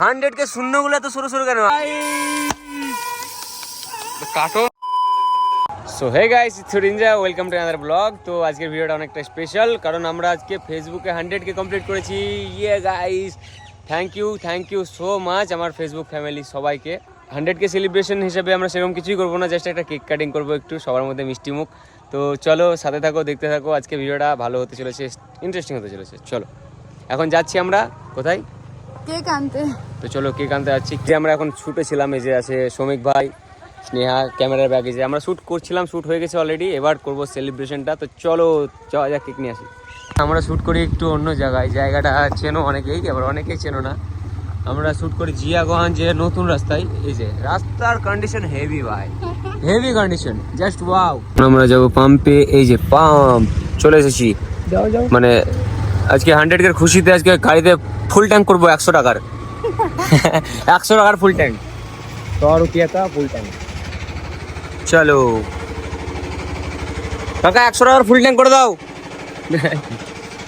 100 কে শূন্য গুলো তো শুরু শুরু কেন কাটো। So hey guys, it's Rinja, welcome to another blog. তো আজকের ভিডিওটা অনেকটা স্পেশাল, কারণ আমরা আজকে ফেসবুকে 100 কে কমপ্লিট করেছি। ইয়ে guys, thank you so much আমার ফেসবুক ফ্যামিলি সবাইকে। 100 কে সেলিব্রেশন হিসেবে আমরা সেরকম কিছুই করবো না, জাস্ট একটা কেক কাটিং করবো, একটু সবার মধ্যে মিষ্টি মুখ। তো চলো সাথে থাকো, দেখতে থাকো, আজকে ভিডিওটা ভালো হতে চলেছে, ইন্টারেস্টিং হতে চলেছে। চলো এখন যাচ্ছি আমরা কোথায়, কেক আনতে। তো চলো কেক আনতে যাচ্ছি। যে আমরা এখন শ্যুটে ছিলাম, এই যে আছে শ্রমিক ভাই, স্নেহা ক্যামেরার ব্যাগে, যে আমরা শ্যুট করছিলাম, শ্যুট হয়ে গেছে অলরেডি, এবার করবো সেলিব্রেশনটা। তো চলো যাওয়া যাক, কেক নিয়ে আসি। আমরা শ্যুট করি একটু অন্য জায়গায়, জায়গাটা চেনো অনেকেই, আবার অনেকেই চেনো না। আমরা শ্যুট করি জিয়াগঞ্জ, যে নতুন রাস্তায়। এই যে রাস্তার কন্ডিশন হেভি ভাই, হেভি কন্ডিশন, জাস্ট ওয়াও। আমরা যাবো পাম্পে, এই যে পাম্প চলে এসেছি। মানে আজকে 100 এর খুশিতে আজকে গাড়িতে ফুল ট্যাঙ্ক করবো 100 টাকার 100 টাকার ফুল ট্যাঙ্ক, 100 रुपया का ফুল ট্যাঙ্ক। চলো কাকা 100 টাকার ফুল ট্যাঙ্ক করে দাও।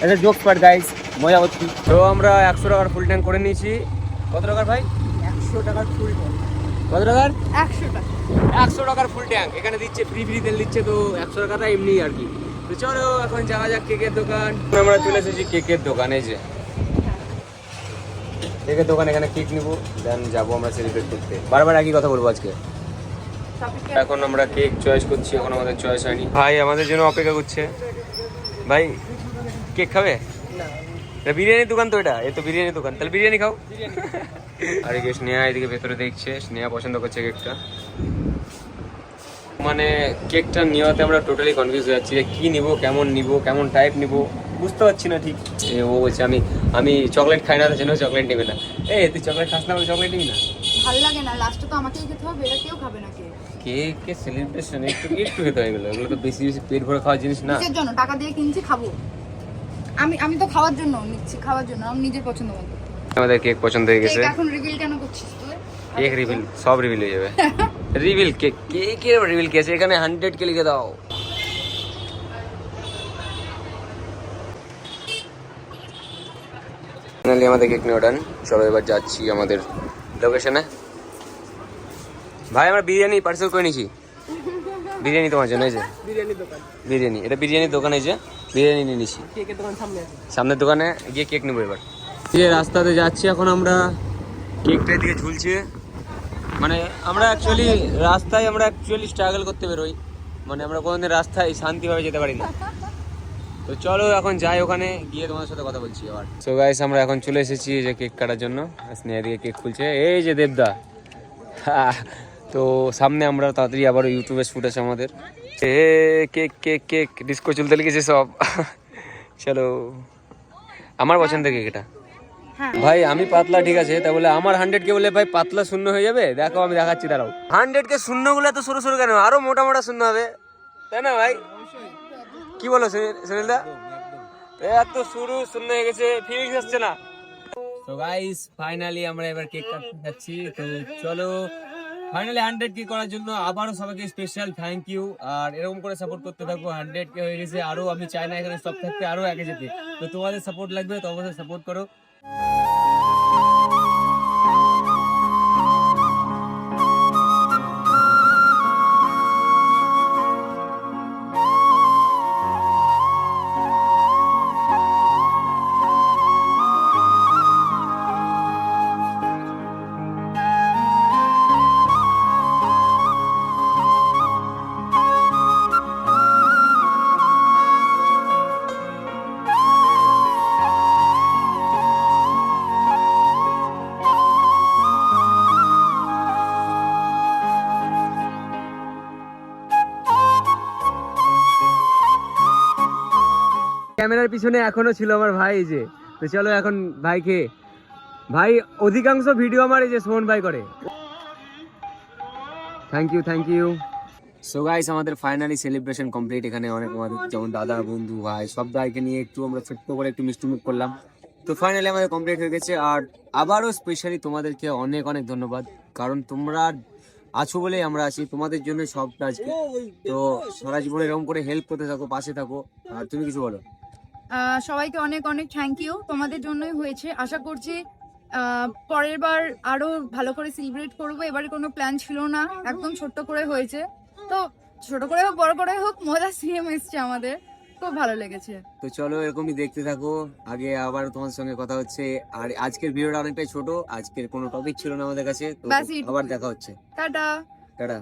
এটা জোক পার্ট গাইস, মজা হচ্ছে। তো আমরা 100 টাকার ফুল ট্যাঙ্ক করে নিয়েছি। কত টাকার ভাই? 100 টাকার ফুল ট্যাঙ্ক। কত টাকার? 100 টাকা। 100 টাকার ফুল ট্যাঙ্ক এখানে দিচ্ছে, ফ্রি তেল দিচ্ছে। তো 100 টাকাটা এমনি আর কি। তো চলো এখন যাওয়া যাক কেকের দোকান। আমরা চলে এসেছি কেকের দোকানে, যে কেকের দোকান, এখানে কেক নিবো, দেন যাবো আমরা সেলিব্রেট করতে। বারবার একই কথা বলবো আজকে। এখন আমরা কেক চয়েস করছি, এখন আমাদের চয়েস হয়নি। ভাই আমাদের জন্য অপেক্ষা করছে। ভাই কেক খাবে? এটা বিরিয়ানির দোকান তো, এটা তো বিরিয়ানির দোকান, তাহলে বিরিয়ানি খাও। আর এদিকে স্নেহা এদিকে ভেতরে দেখছে, স্নেহা পছন্দ করছে কেকটা। মানে কেকটা নেওয়াতে আমরা টোটালি কনফিউজ হয়ে যাচ্ছি, যে কী নিবো, কেমন নিবো, কেমন টাইপ নিবো, বুঝতে পারছি না ঠিক। ও বলছে আমি চকলেট খাই না, জন্য চকলেট নেবে না। তুই চকলেট খাস না বলে চকলেট নিবি না? ভালো লাগে না, লাস্টে তো আমাকেই খেতে হবে, এটা কেউ খাবে না। কেক সেলিব্রেশন একটু খেতে হয়, এগুলো তো বেশি পেট ভরে খাওয়ার জিনিস না। কিসের জন্য টাকা দিয়ে কিনছি, খাবো। আমি তো খাওয়ার জন্য নিচ্ছি, খাওয়ার জন্য, আমি নিজের পছন্দ মতো। আমাদের কেক পছন্দ হয়ে গেছে। এখন রিভিল কেন করছিস তুই? কেক রিভিল, সব রিভিল হয়ে যাবে। রিভিল কেকের রিভিল কে আছে এখানে? 100 কে লিখে দাও। ফাইনালি আমাদের কেক নিয়ে ওঠান। চলো এবার যাচ্ছি আমাদের লোকেশনে। ভাই আমরা বিরিয়ানি পার্সেল করে নিয়েছি, বিরিয়ানি তোমার জন্য। এই যে বিরিয়ানি, এটা বিরিয়ানির দোকান, এই যে বিরিয়ানি নিয়ে নিয়েছি। কেকের দোকান সামনের দোকানে গিয়ে কেক নেবো এবার। যে রাস্তাতে যাচ্ছি এখন আমরা, কেকটা দিকে ঝুলছে। মানে আমরা অ্যাকচুয়ালি রাস্তায় স্ট্রাগল করতে বেরোই, মানে আমরা কোনোদিন রাস্তায় শান্তিভাবে যেতে পারি না। তো চলো এখন যাই, ওখানে গিয়ে তোমাদের সাথে কথা বলছি আবার। সো গাইস আমরা এখন চলে এসেছি যে কেক কাটার জন্য। স্নেহা দিকে কেক খুলছে, এই যে দেবদা। তো সামনে আমরা তাড়াতাড়ি আবার ইউটিউবে শুট আছে আমাদের। কেক কেক কেক ডিস্কো চলতে লেগেছে সব। চলো, আমার পছন্দের কেক এটা। ভাই আমি পাতলা, ঠিক আছে, তা বলে আমার 100 কে বলে ভাই পাতলা শূন্য হয়ে যাবে? দেখো আমি দেখাচ্ছি, দাঁড়াও। 100 কে শূন্য গুলো তো শুরু শুরু কেন, আরো মোটা মোটা শূন্য হবে, তাই না ভাই? কি বলো সুনীল দা? এত শুরু শূন্য হয়ে গেছে, ফিলিংস আসছে না। তো গাইস ফাইনালি আমরা এবার কেক কাটতে যাচ্ছি। তো চলো, ফাইনালি 100 কে করার জন্য আবারও সবাইকে স্পেশাল থ্যাংক ইউ। আর এরকম করে সাপোর্ট করতে থাকো। 100 কে হয়ে গেছে, আরো আমি চাই না এখানে সব থাকতে, আরো আগে যেতে। তো তোমাদের সাপোর্ট লাগবে, তো অবশ্যই সাপোর্ট করো। ক্যামেরার পিছনে এখনো ছিল আমার ভাই, যে। তো চলো এখন ভাই অধিকাংশ ভিডিও আমার এই যে সোহন ভাই করে। Thank you. সো গাইস আমাদের ফাইনালি সেলিব্রেশন কমপ্লিট। এখানে অনেক আমাদের যেমন দাদা, বন্ধু, ভাই সব ভাইকে নিয়ে একটু আমরা ছোট্ট করে একটু মিষ্টি মুখ করলাম। তো ফাইনালি আমাদের কমপ্লিট হয়ে গেছে। আর আবারও স্পেশালি তোমাদেরকে অনেক অনেক ধন্যবাদ, কারণ তোমরা আছো বলেই আমরা আছি, তোমাদের জন্য সবটা আজকে। তো সারা জীবনে এরকম করে হেল্প করতে থাকো, পাশে থাকো। আর তুমি কিছু বলো? সবাইকে অনেক অনেক থ্যাংক ইউ, তোমাদের জন্যই হয়েছে। আশা করছি পরের বার আরো ভালো করে সেলিব্রেট করবো। এবারে কোনো প্ল্যান ছিল না, একদম ছোট্ট করে হয়েছে। তো ছোট করে হোক বড় করে হোক, মজা সিএম এসছে আমাদের, খুব ভালো লেগেছে। তো চলো এরকমই দেখতে থাকো, আগে আবার তোমার সঙ্গে কথা হচ্ছে। আর আজকের ভিডিওটা অনেকটাই ছোট, আজকের কোনো টপিক ছিল না আমাদের কাছে, তো ব্যাস এইটুকুই। আবার দেখা হচ্ছে। টাটা। টাটা।